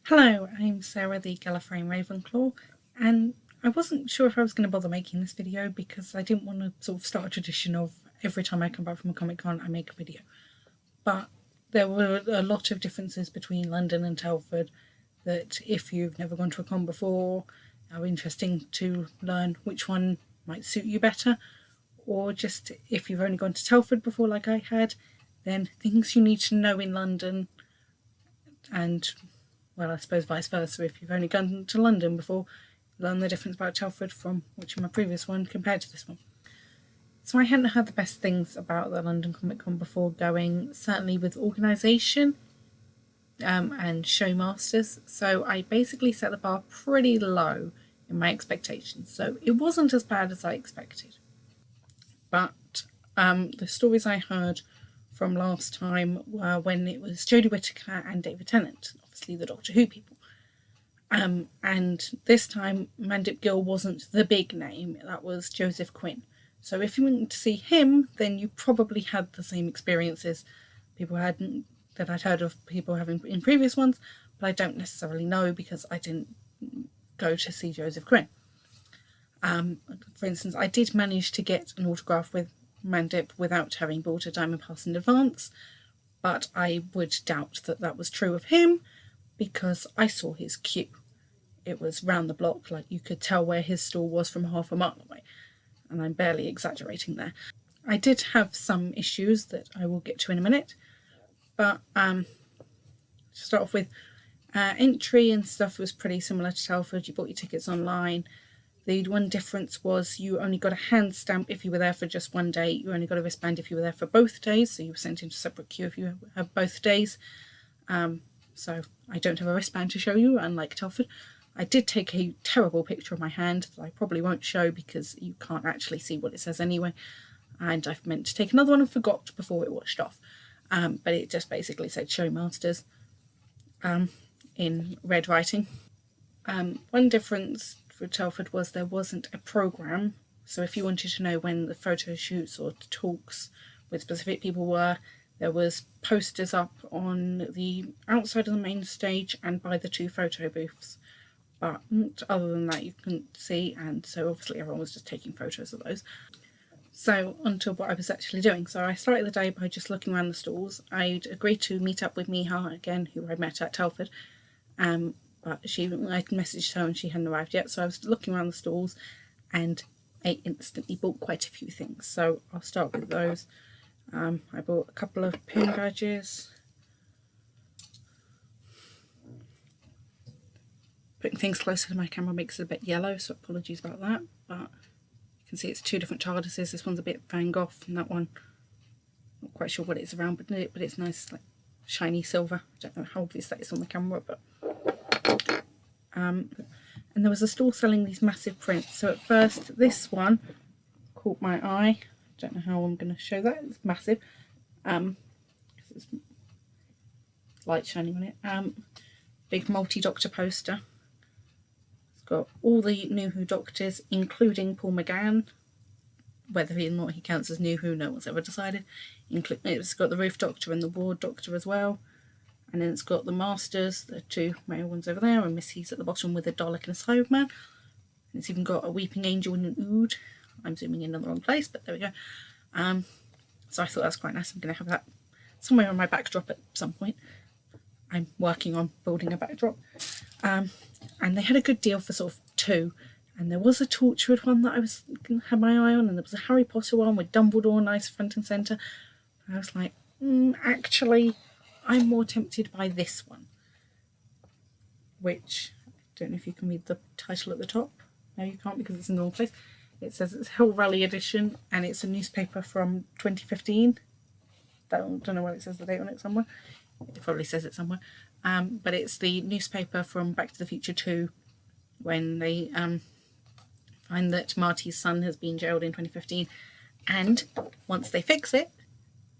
Hello, I'm Sarah the Gallifreyan Ravenclaw, and I wasn't sure if I was going to bother making this video because I didn't want to sort of start a tradition of every time I come back from a Comic Con I make a video. But there were a lot of differences between London and Telford that if you've never gone to a con before, are interesting to learn which one might suit you better, or just if you've only gone to Telford before like I had, then things you need to know in London and, well, I suppose vice versa. If you've only gone to London before, learn the difference about Telford from watching my previous one compared to this one. So I hadn't heard the best things about the London Comic Con before going, certainly with organisation and showmasters. So I basically set the bar pretty low in my expectations. So it wasn't as bad as I expected. But the stories I heard from last time were when it was Jodie Whittaker and David Tennant, obviously the Doctor Who people. And this time Mandip Gill wasn't the big name, that was Joseph Quinn. So if you went to see him, then you probably had the same experiences people hadn't that I'd heard of people having in previous ones, but I don't necessarily know because I didn't go to see Joseph Quinn. For instance, I did manage to get an autograph with Mandip without having bought a diamond pass in advance, but I would doubt that that was true of him because I saw his queue. It was round the block, like you could tell where his stall was from half a mile away, and I'm barely exaggerating there. I did have some issues that I will get to in a minute, but to start off with, entry and stuff was pretty similar to Telford. You bought your tickets online. The one difference was you only got a hand stamp if you were there for just one day. You only got a wristband if you were there for both days, so you were sent into a separate queue if you have both days. So I don't have a wristband to show you, unlike Telford. I did take a terrible picture of my hand that I probably won't show because you can't actually see what it says anyway. And I've meant to take another one and forgot before it washed off. But it just basically said Showmasters in red writing. One difference for Telford was there wasn't a programme. So if you wanted to know when the photo shoots or talks with specific people were, there was posters up on the outside of the main stage and by the two photo booths. But other than that, you couldn't see, and so obviously everyone was just taking photos of those. So onto what I was actually doing. So I started the day by just looking around the stalls. I'd agreed to meet up with Miha again, who I met at Telford, but I messaged her and she hadn't arrived yet. So I was looking around the stalls, and I instantly bought quite a few things. So I'll start with those. I bought a couple of pin badges. Putting things closer to my camera makes it a bit yellow, so apologies about that. But you can see it's two different TARDISes. This one's a bit Van Gogh, and that one, not quite sure what it's around, but it's nice, like shiny silver. I don't know how obvious that is on the camera, but and there was a stall selling these massive prints. So at first, this one caught my eye. I don't know how I'm going to show that. It's massive. It's light shining on it. Big multi-Doctor poster. Got all the New Who Doctors, including Paul McGann. Whether or not he counts as New Who, no one's ever decided. It's got the Roof Doctor and the Ward Doctor as well. And then it's got the Masters, the two male ones over there, and Missy's at the bottom with a Dalek and a Cyberman. And it's even got a Weeping Angel and an Ood. I'm zooming in on the wrong place, but there we go. So I thought that's quite nice. I'm going to have that somewhere on my backdrop at some point. I'm working on building a backdrop. And they had a good deal for sort of two. And there was a Torchwood one that I had my eye on, and there was a Harry Potter one with Dumbledore nice front and centre. And I was like, actually, I'm more tempted by this one. Which, I don't know if you can read the title at the top. No, you can't because it's in the wrong place. It says it's Hill Rally edition, and it's a newspaper from 2015. Don't know where it says the date on it somewhere. It probably says it somewhere. But it's the newspaper from Back to the Future 2 when they find that Marty's son has been jailed in 2015. And once they fix it,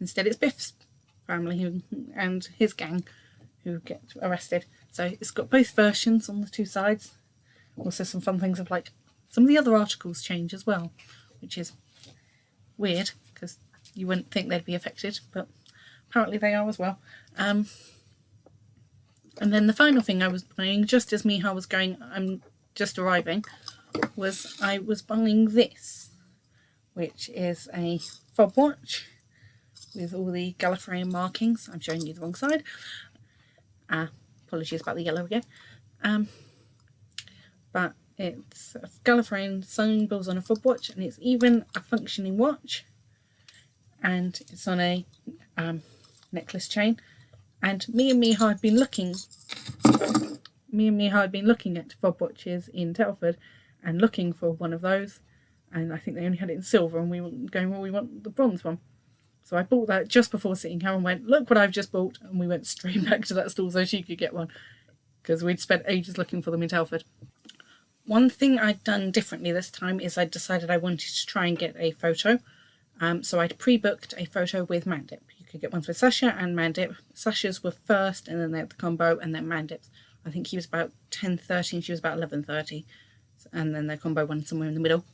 instead it's Biff's family and his gang who get arrested. So it's got both versions on the two sides. Also some fun things of like some of the other articles change as well, which is weird because you wouldn't think they'd be affected, but apparently they are as well. And then the final thing I was buying, just as Miha was going, I'm just arriving, was I was buying this, which is a fob watch with all the Gallifreyan markings. I'm showing you the wrong side. Apologies about the yellow again. But it's a Gallifreyan symbols on a fob watch, and it's even a functioning watch. And it's on a necklace chain. And me and Miha had been looking at fob watches in Telford and looking for one of those. And I think they only had it in silver, and we were going, well, we want the bronze one. So I bought that just before sitting here and went, look what I've just bought. And we went straight back to that store so she could get one, because we'd spent ages looking for them in Telford. One thing I'd done differently this time is I decided I wanted to try and get a photo. So I'd pre-booked a photo with Mandip. You could get ones with Sasha and Mandip. Sasha's were first, and then they had the combo, and then Mandip's. I think he was about 10:30 and she was about 11:30. And then their combo one somewhere in the middle.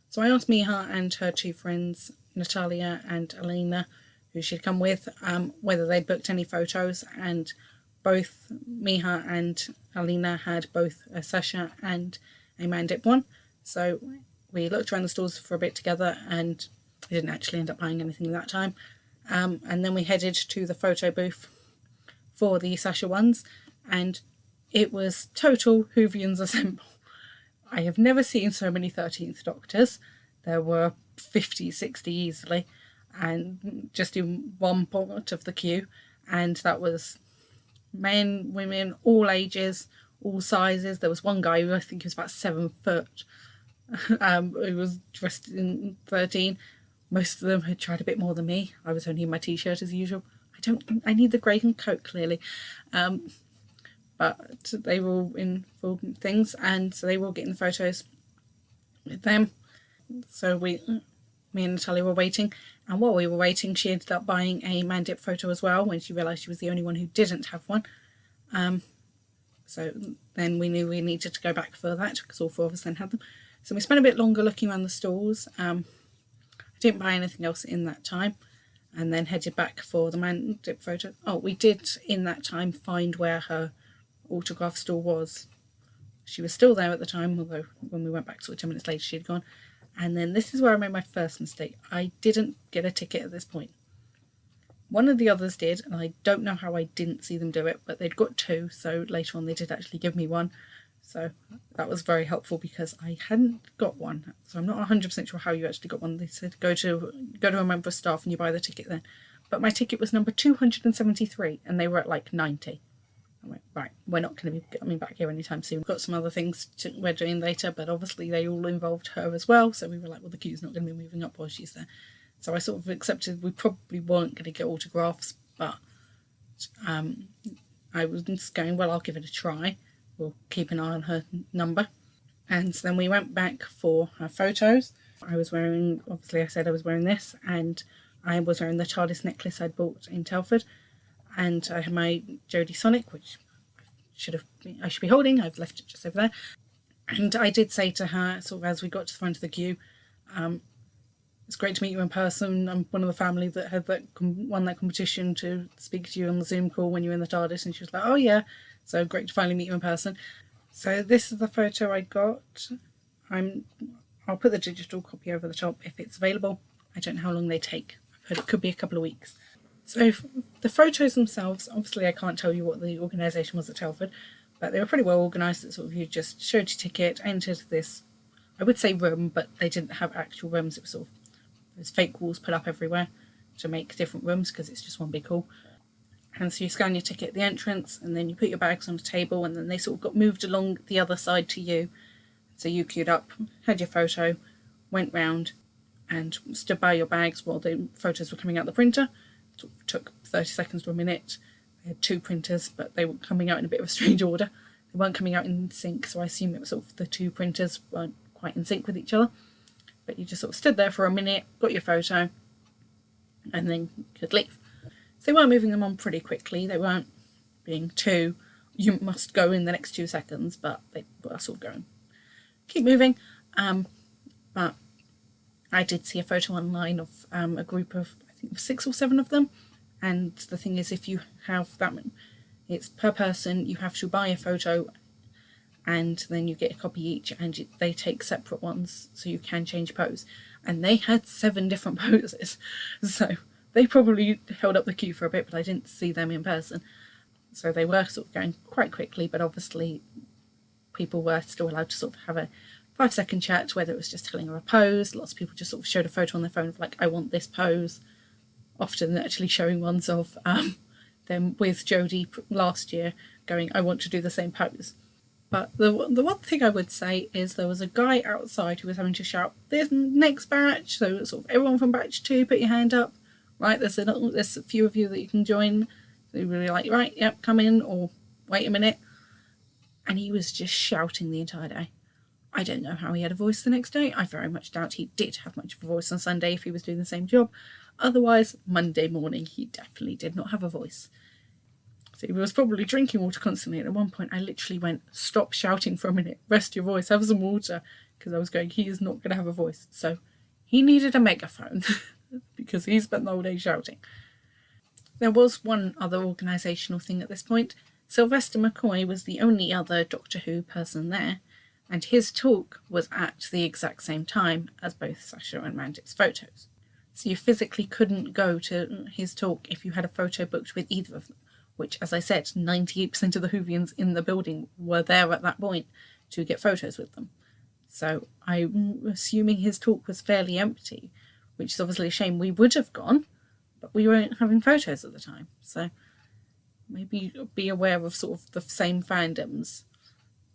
So I asked Miha and her two friends, Natalia and Alina, who she'd come with, whether they booked any photos, and both Miha and Alina had both a Sasha and a Mandip one. So we looked around the stores for a bit together, and we didn't actually end up buying anything that time. And then we headed to the photo booth for the Sasha ones, and it was total Whovians assemble. I have never seen so many 13th Doctors. There were 50, 60 easily, and just in one part of the queue. And that was men, women, all ages, all sizes. There was one guy who I think was about 7 foot, who was dressed in 13. Most of them had tried a bit more than me. I was only in my t-shirt as usual. I need the grey and coat clearly. But they were all in full things, and so they were all getting the photos with them. So me and Natalia were waiting, and while we were waiting, she ended up buying a Mandip photo as well when she realised she was the only one who didn't have one. So then we knew we needed to go back for that, because all 4 of us then had them. So we spent a bit longer looking around the stalls. I didn't buy anything else in that time, and then headed back for the Mandip photo. Oh, we did in that time find where her autograph store was. She was still there at the time, although when we went back sort of 10 minutes later she had gone. And then this is where I made my first mistake. I didn't get a ticket at this point. One of the others did, and I don't know how I didn't see them do it, but they'd got 2, so later on they did actually give me one. So that was very helpful, because I hadn't got one. So I'm not 100% sure how you actually got one. They said go to a member of staff and you buy the ticket then. But my ticket was number 273, and they were at like 90. I went, right, we're not going to be coming back here anytime soon. We've got some other things we're doing later, but obviously they all involved her as well. So we were like, well, the queue's not going to be moving up while she's there. So I sort of accepted we probably weren't going to get autographs, but I was just going, well, I'll give it a try. We'll keep an eye on her number. And so then we went back for her photos. I was wearing, obviously I said I was wearing this, and I was wearing the TARDIS necklace I'd bought in Telford. And I had my Jodie Sonic, which I should be holding. I've left it just over there. And I did say to her, sort of as we got to the front of the queue, it's great to meet you in person. I'm one of the family that had won that competition to speak to you on the Zoom call when you were in the TARDIS. And she was like, oh yeah, so great to finally meet you in person. So this is the photo I got. I'll put the digital copy over the top if it's available. I don't know how long they take. I've heard it could be a couple of weeks. So the photos themselves, obviously I can't tell you what the organisation was at Telford, but they were pretty well organised. That sort of, you just showed your ticket, entered this, I would say room, but they didn't have actual rooms. It was sort of, there's fake walls put up everywhere to make different rooms, because it's just one big hall. And so you scan your ticket at the entrance, and then you put your bags on the table, and then they sort of got moved along the other side to you. So you queued up, had your photo, went round and stood by your bags while the photos were coming out the printer. It took 30 seconds to a minute. They had 2 printers, but they were coming out in a bit of a strange order. They weren't coming out in sync, so I assume it was sort of the 2 printers weren't quite in sync with each other. But you just sort of stood there for a minute, got your photo, and then could leave. So they were moving them on pretty quickly. They weren't being too, you must go in the next 2 seconds, but they were sort of going, keep moving. But I did see a photo online of a group of, I think 6 or 7 of them. And the thing is, if you have that, It's per person. You have to buy a photo and then you get a copy each, and they take separate ones so you can change pose. And they had 7 different poses, so they probably held up the queue for a bit, but I didn't see them in person. So they were sort of going quite quickly, but obviously people were still allowed to sort of have a 5-second chat, whether it was just telling her a pose. Lots of people just sort of showed a photo on their phone of like, I want this pose, often actually showing ones of them with Jodie last year going, I want to do the same pose. But the one thing I would say is there was a guy outside who was having to shout, "This next batch!" So sort of everyone from batch 2, put your hand up. Right, there's a few of you that you can join. So you really like, right, yep, come in, or wait a minute. And he was just shouting the entire day. I don't know how he had a voice the next day. I very much doubt he did have much of a voice on Sunday if he was doing the same job. Otherwise, Monday morning, he definitely did not have a voice. So he was probably drinking water constantly. And at one point, I literally went, stop shouting for a minute, rest your voice, have some water. Because I was going, he is not going to have a voice. So he needed a megaphone because he spent the whole day shouting. There was one other organisational thing at this point. Sylvester McCoy was the only other Doctor Who person there, and his talk was at the exact same time as both Sasha and Mandip's photos. So you physically couldn't go to his talk if you had a photo booked with either of them, which, as I said, 98% of the Whovians in the building were there at that point to get photos with them. So I'm assuming his talk was fairly empty, which is obviously a shame. We would have gone, but we weren't having photos at the time. So maybe be aware of sort of the same fandoms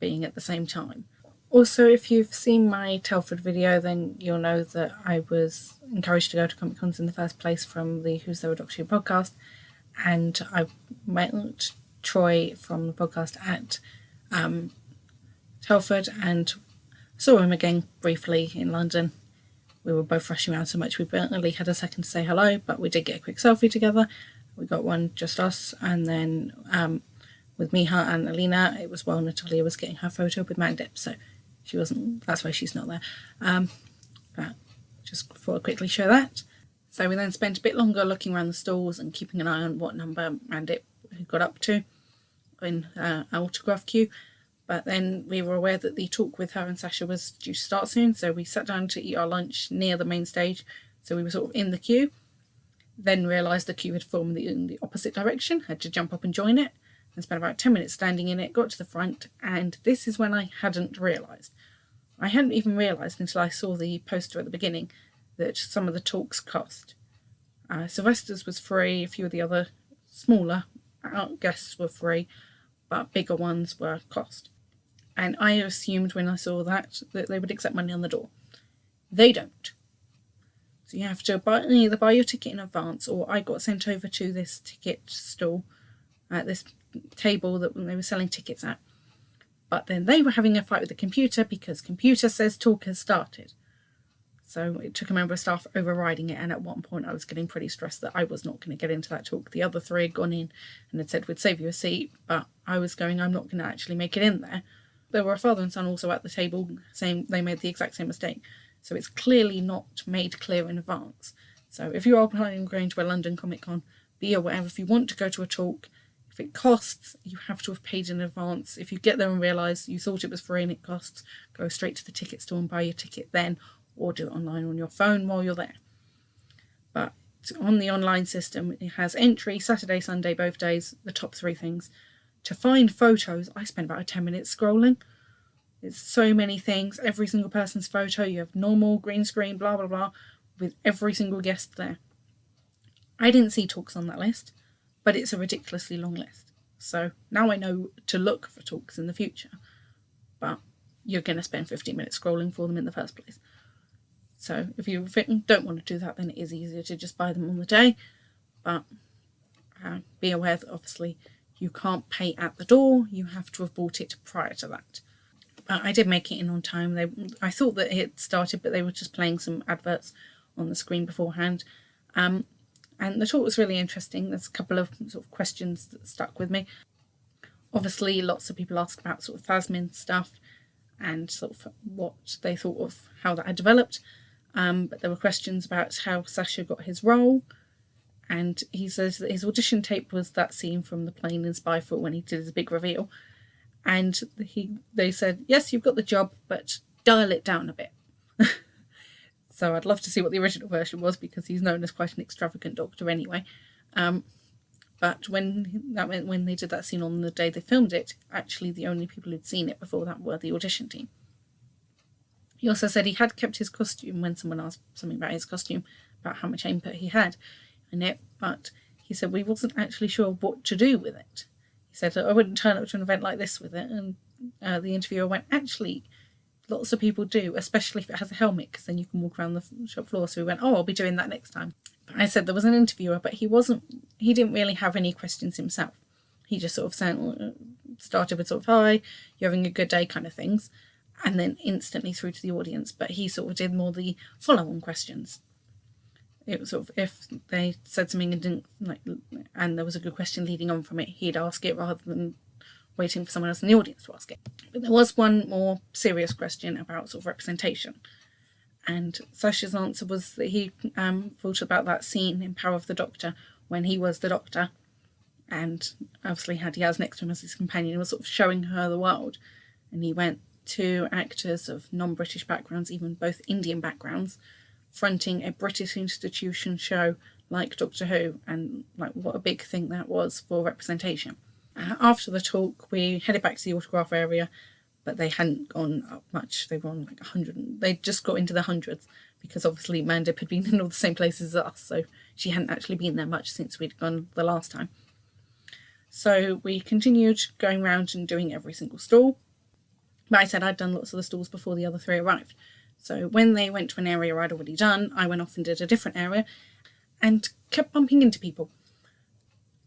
being at the same time. Also, if you've seen my Telford video, then you'll know that I was encouraged to go to Comic Cons in the first place from the Who's There with Doctor Who podcast. And I met Troy from the podcast at Telford and saw him again briefly in London. We were both rushing around so much we barely had a second to say hello, but we did get a quick selfie together. We got one, just us, and then with Miha and Alina, it was while Natalia was getting her photo with Mandip, so she wasn't, that's why she's not there. But just thought I'd quickly show that. So we then spent a bit longer looking around the stalls and keeping an eye on what number Mandip got up to in our autograph queue. But then we were aware that the talk with her and Sasha was due to start soon, so we sat down to eat our lunch near the main stage. So we were sort of in the queue, then realised the queue had formed in the opposite direction, had to jump up and join it, and spent about 10 minutes standing in it, got to the front, and this is when I hadn't realised. I hadn't even realised until I saw the poster at the beginning that some of the talks cost. Sylvester's was free, a few of the other smaller guests were free, but bigger ones were cost. And I assumed when I saw that they would accept money on the door. They don't. So you have to either buy your ticket in advance, or I got sent over to this ticket stall, at this table that they were selling tickets at. But then they were having a fight with the computer because computer says talk has started. So it took a member of staff overriding it, and at one point I was getting pretty stressed that I was not going to get into that talk. The other 3 had gone in and had said we'd save you a seat, but I was going, I'm not going to actually make it in there. There were a father and son also at the table saying they made the exact same mistake. So it's clearly not made clear in advance. So if you are planning on going to a London Comic Con, be aware if you want to go to a talk, if it costs, you have to have paid in advance. If you get there and realise you thought it was free and it costs, go straight to the ticket store and buy your ticket then, or do it online on your phone while you're there. But on the online system, it has entry, Saturday, Sunday, both days, the top 3 things. To find photos, I spent about 10 minutes scrolling. It's so many things, every single person's photo, you have normal, green screen, blah, blah, blah, with every single guest there. I didn't see talks on that list, but it's a ridiculously long list. So now I know to look for talks in the future, but you're going to spend 15 minutes scrolling for them in the first place. So if you don't want to do that, then it is easier to just buy them on the day. But be aware that obviously you can't pay at the door. You have to have bought it prior to that. I did make it in on time. I thought that it started, but they were just playing some adverts on the screen beforehand. And the talk was really interesting. There's a couple of sort of questions that stuck with me. Obviously, lots of people ask about sort of Thasmin stuff and sort of what they thought of how that had developed. But there were questions about how Sasha got his role And he says that his audition tape was that scene from The Plane in Spyfall when he did his big reveal. And they said, yes, you've got the job, but dial it down a bit. So I'd love to see what the original version was, because he's known as quite an extravagant doctor anyway. But when they did that scene on the day they filmed it, actually the only people who'd seen it before that were the audition team. He also said he had kept his costume when someone asked something about his costume, about how much input he had in it, but he said we wasn't actually sure what to do with it. He said, I wouldn't turn up to an event like this with it. And the interviewer went, actually, lots of people do, especially if it has a helmet, because then you can walk around the shop floor. So we went, oh, I'll be doing that next time. But I said there was an interviewer, but he didn't really have any questions himself. He just sort of started with sort of, hi, you're having a good day kind of things, and then instantly through to the audience. But he sort of did more the follow-on questions. It was sort of, if they said something and didn't like, and there was a good question leading on from it, he'd ask it rather than waiting for someone else in the audience to ask it. But there was one more serious question about sort of representation, and Sacha's answer was that he thought about that scene in Power of the Doctor when he was the Doctor, and obviously had Yaz next to him as his companion, and was sort of showing her the world, and he went to actors of non-British backgrounds, even both Indian backgrounds, fronting a British institution show like Doctor Who, and like what a big thing that was for representation. After the talk, we headed back to the autograph area, but they hadn't gone up much. They were on like 100. They just got into the hundreds, because obviously Mandip had been in all the same places as us, so she hadn't actually been there much since we'd gone the last time. So we continued going around and doing every single stall. But I said I'd done lots of the stalls before the other three arrived. So when they went to an area I'd already done, I went off and did a different area and kept bumping into people.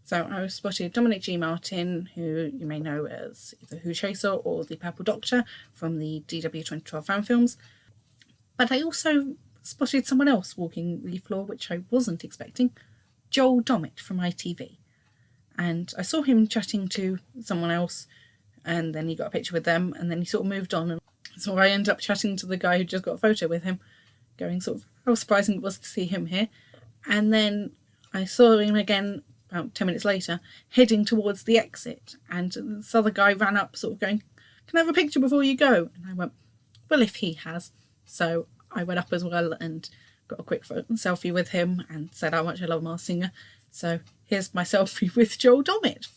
So I spotted Dominic G. Martin, who you may know as either Who Chaser or the Purple Doctor from the DW 2012 fan films. But I also spotted someone else walking the floor, which I wasn't expecting, Joel Dommett from ITV. And I saw him chatting to someone else, and then he got a picture with them, and then he sort of moved on. And so I ended up chatting to the guy who just got a photo with him, going sort of how surprising it was to see him here. And then I saw him again about 10 minutes later, heading towards the exit, and this other guy ran up sort of going, can I have a picture before you go? And I went, well, if he has. So I went up as well and got a quick selfie with him and said how much I love Mars Singer. So here's my selfie with Joel Dommett.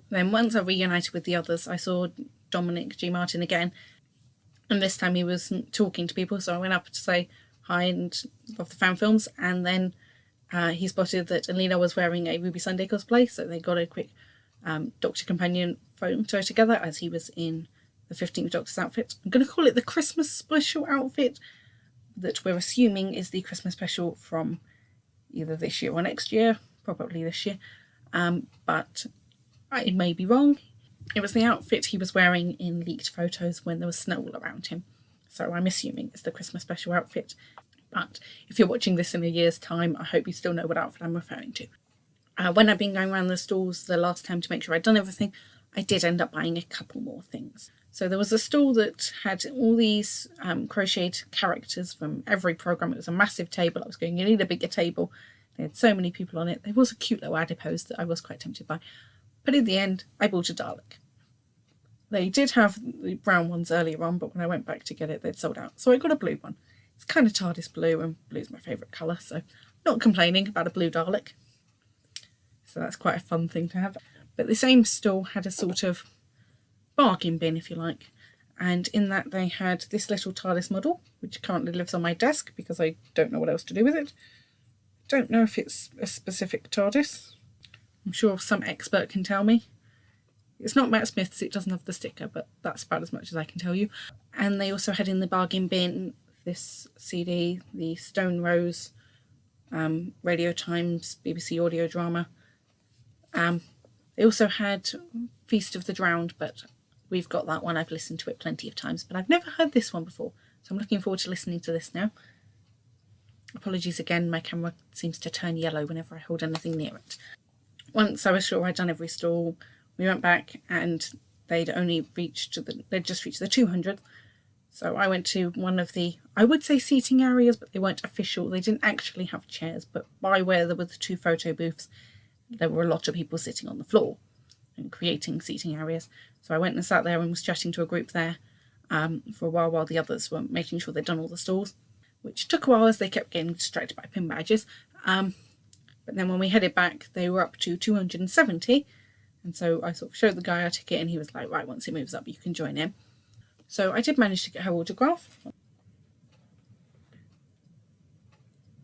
Then once I reunited with the others, I saw Dominic G. Martin again, and this time he was talking to people, so I went up to say hi and love the fan films, and then he spotted that Alina was wearing a Ruby Sunday cosplay, so they got a quick Doctor Companion photo together as he was in the 15th Doctor's outfit. I'm going to call it the Christmas special outfit, that we're assuming is the Christmas special from either this year or next year, probably this year, but I may be wrong. It was the outfit he was wearing in leaked photos when there was snow all around him, so I'm assuming it's the Christmas special outfit. But if you're watching this in a year's time, I hope you still know what outfit I'm referring to. When I've been going around the stalls the last time to make sure I'd done everything, I did end up buying a couple more things. So there was a stall that had all these crocheted characters from every programme. It was a massive table. I was going, you need a bigger table. They had so many people on it. There was a cute little adipose that I was quite tempted by. But in the end, I bought a Dalek. They did have the brown ones earlier on, but when I went back to get it, they'd sold out. So I got a blue one. It's kind of TARDIS blue, and blue's my favourite colour, so not complaining about a blue Dalek. So that's quite a fun thing to have. But the same stall had a sort of bargain bin, if you like, and in that they had this little TARDIS model, which currently lives on my desk because I don't know what else to do with it. Don't know if it's a specific TARDIS. I'm sure some expert can tell me. It's not Matt Smith's, it doesn't have the sticker, but that's about as much as I can tell you. And they also had in the bargain bin this CD, the Stone Rose Radio Times BBC audio drama. They also had Feast of the Drowned, but we've got that one. I've listened to it plenty of times, but I've never heard this one before, so I'm looking forward to listening to this now. Apologies again, my camera seems to turn yellow whenever I hold anything near it. Once I was sure I'd done every stall, we went back and they'd just reached the 200th. So I went to one of the, I would say seating areas, but they weren't official. They didn't actually have chairs, but by where there were the 2 photo booths, there were a lot of people sitting on the floor and creating seating areas. So I went and sat there and was chatting to a group there for a while the others were making sure they'd done all the stalls, which took a while as they kept getting distracted by pin badges. But then when we headed back, they were up to 270. And so I sort of showed the guy our ticket and he was like, right, once it moves up, you can join in. So I did manage to get her autograph.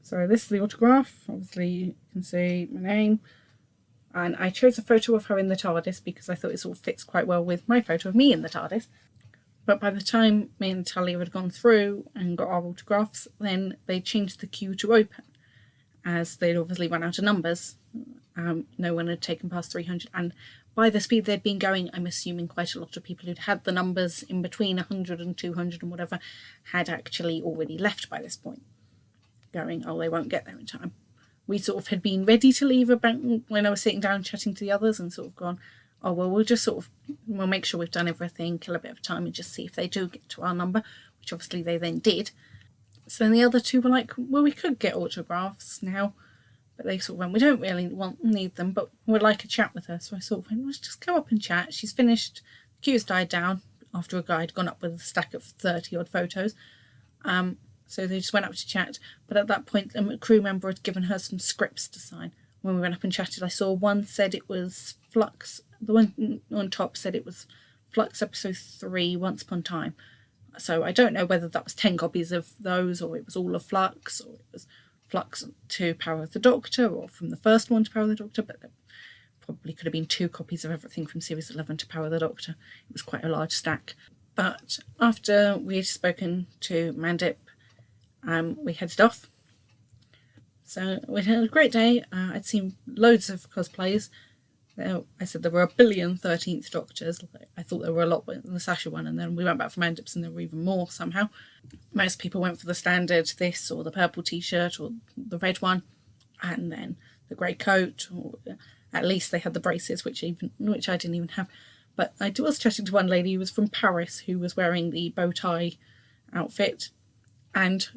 So this is the autograph. Obviously you can see my name. And I chose a photo of her in the TARDIS because I thought it sort of fits quite well with my photo of me in the TARDIS. But by the time me and Talia had gone through and got our autographs, then they changed the queue to open, as they'd obviously run out of numbers. No one had taken past 300, and by the speed they'd been going, I'm assuming quite a lot of people who'd had the numbers in between 100 and 200 and whatever had actually already left by this point, going, oh, they won't get there in time. We sort of had been ready to leave about when I was sitting down chatting to the others and sort of gone, oh, well, we'll make sure we've done everything, kill a bit of time and just see if they do get to our number, which obviously they then did. So then the other 2 were like, well, we could get autographs now. But they sort of went, we don't really need them, but we'd like a chat with her. So I sort of went, let's just go up and chat. She's finished, the queue's died down after a guy had gone up with a stack of 30 odd photos. So they just went up to chat. But at that point, a crew member had given her some scripts to sign. When we went up and chatted, I saw one said it was Flux. The one on top said it was Flux episode 3, Once Upon a Time. So I don't know whether that was 10 copies of those, or it was all of Flux, or it was Flux to Power of the Doctor, or from the first one to Power of the Doctor, but there probably could have been 2 copies of everything from Series 11 to Power of the Doctor. It was quite a large stack. But after we had spoken to Mandip, we headed off. So we had a great day. I'd seen loads of cosplays. I said there were a billion 13th Doctors. I thought there were a lot in the Sasha one, and then we went back for Mandip's and there were even more somehow. Most people went for the standard, this or the purple t-shirt or the red one, and then the grey coat, or at least they had the braces, which I didn't even have. But I was chatting to one lady who was from Paris who was wearing the bow tie outfit, and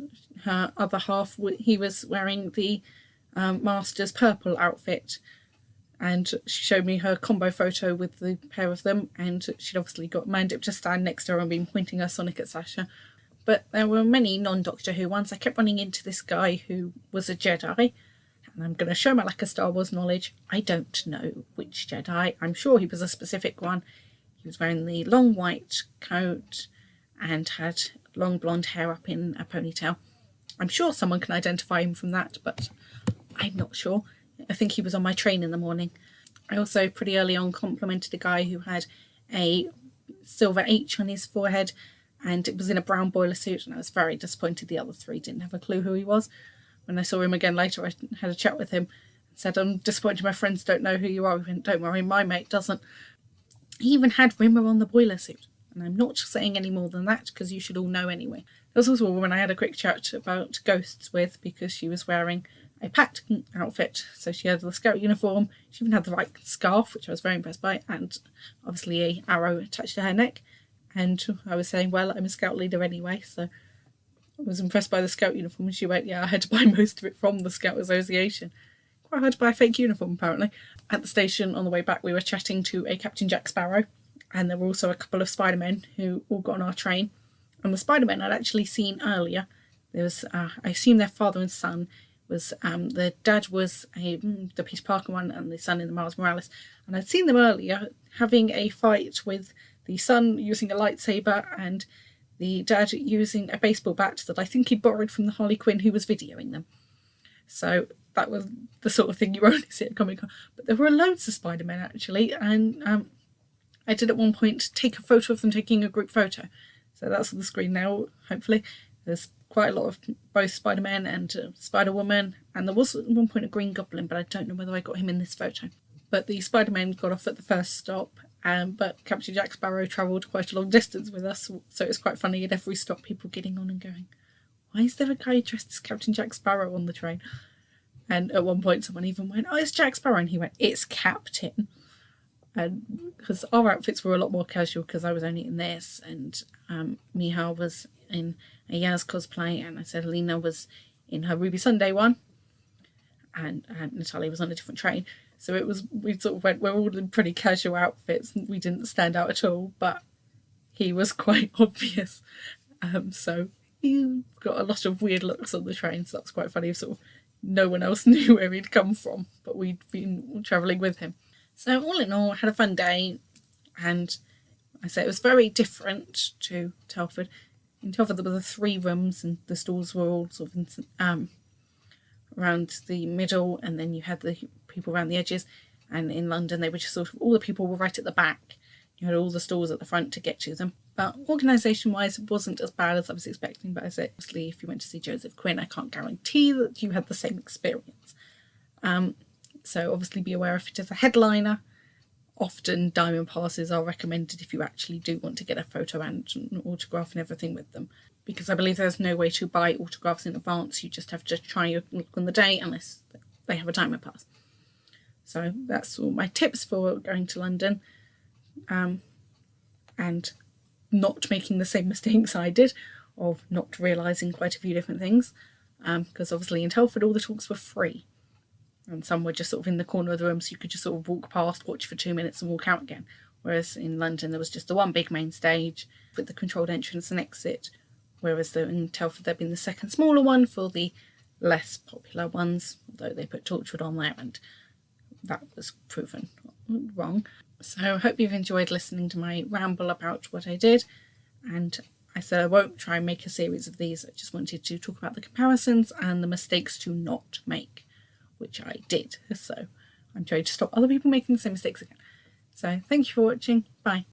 her other half, he was wearing the Master's purple outfit. And she showed me her combo photo with the pair of them, and she'd obviously got Mandip to stand next to her and been pointing her Sonic at Sasha. But there were many non-Doctor Who ones. I kept running into this guy who was a Jedi, and I'm going to show my lack of Star Wars knowledge. I don't know which Jedi. I'm sure he was a specific one. He was wearing the long white coat and had long blonde hair up in a ponytail. I'm sure someone can identify him from that, but I'm not sure. I think he was on my train in the morning. I also pretty early on complimented a guy who had a silver H on his forehead, and it was in a brown boiler suit, and I was very disappointed the other 3 didn't have a clue who he was. When I saw him again later, I had a chat with him and said, I'm disappointed my friends don't know who you are. He went, don't worry, my mate doesn't. He even had Rimmer on the boiler suit, and I'm not saying any more than that because you should all know anyway. There was also a woman I had a quick chat about ghosts with because she was wearing a packed outfit. So she had the scout uniform, she even had the right scarf, which I was very impressed by, and obviously a arrow attached to her neck. And I was saying, well, I'm a scout leader anyway, so I was impressed by the scout uniform. And she went, yeah, I had to buy most of it from the Scout Association. Quite hard to buy a fake uniform, apparently. At the station on the way back, we were chatting to a Captain Jack Sparrow, and there were also a couple of Spider-Men who all got on our train. And the Spider-Men I'd actually seen earlier. There was, I assume their father and son was, the dad was the Peter Parker one and the son in the Miles Morales. And I'd seen them earlier having a fight with the son using a lightsaber and the dad using a baseball bat that I think he borrowed from the Harley Quinn who was videoing them. So that was the sort of thing you only see at Comic-Con. But there were loads of Spider-Men actually, and I did at one point take a photo of them taking a group photo. So that's on the screen now, hopefully. There's quite a lot of both Spider-Man and Spider-Woman, and there was at one point a Green Goblin, but I don't know whether I got him in this photo. But the Spider-Man got off at the first stop, but Captain Jack Sparrow travelled quite a long distance with us, so it was quite funny at every stop people getting on and going, why is there a guy dressed as Captain Jack Sparrow on the train? And at one point someone even went, oh, it's Jack Sparrow, and he went, it's Captain. And because our outfits were a lot more casual because I was only in this, and Miha was in a Yaz cosplay, and I said Alina was in her Ruby Sunday one, and Natalia was on a different train. So we sort of went, we're all in pretty casual outfits, and we didn't stand out at all, but he was quite obvious. So he got a lot of weird looks on the train, so that was quite funny. Sort of no one else knew where he'd come from, but we'd been travelling with him. So all in all, I had a fun day, and I say it was very different to Telford. In Telford there were the 3 rooms, and the stalls were all sort of around the middle, and then you had the people around the edges. And in London they were just sort of, all the people were right at the back. You had all the stalls at the front to get to them. But organisation wise it wasn't as bad as I was expecting. But I said, obviously if you went to see Joseph Quinn, I can't guarantee that you had the same experience. So obviously be aware, if it is a headliner, often diamond passes are recommended if you actually do want to get a photo and an autograph and everything with them. Because I believe there's no way to buy autographs in advance. You just have to try your luck on the day unless they have a diamond pass. So that's all my tips for going to London. And not making the same mistakes I did of not realising quite a few different things. Because obviously in Telford all the talks were free. And some were just sort of in the corner of the room, so you could just sort of walk past, watch for 2 minutes and walk out again. Whereas in London there was just the one big main stage with the controlled entrance and exit. Whereas in Telford there'd been the second smaller one for the less popular ones, although they put Torchwood on there and that was proven wrong. So I hope you've enjoyed listening to my ramble about what I did. And I said I won't try and make a series of these. I just wanted to talk about the comparisons and the mistakes to not make, which I did. So I'm trying to stop other people making the same mistakes again. So thank you for watching. Bye.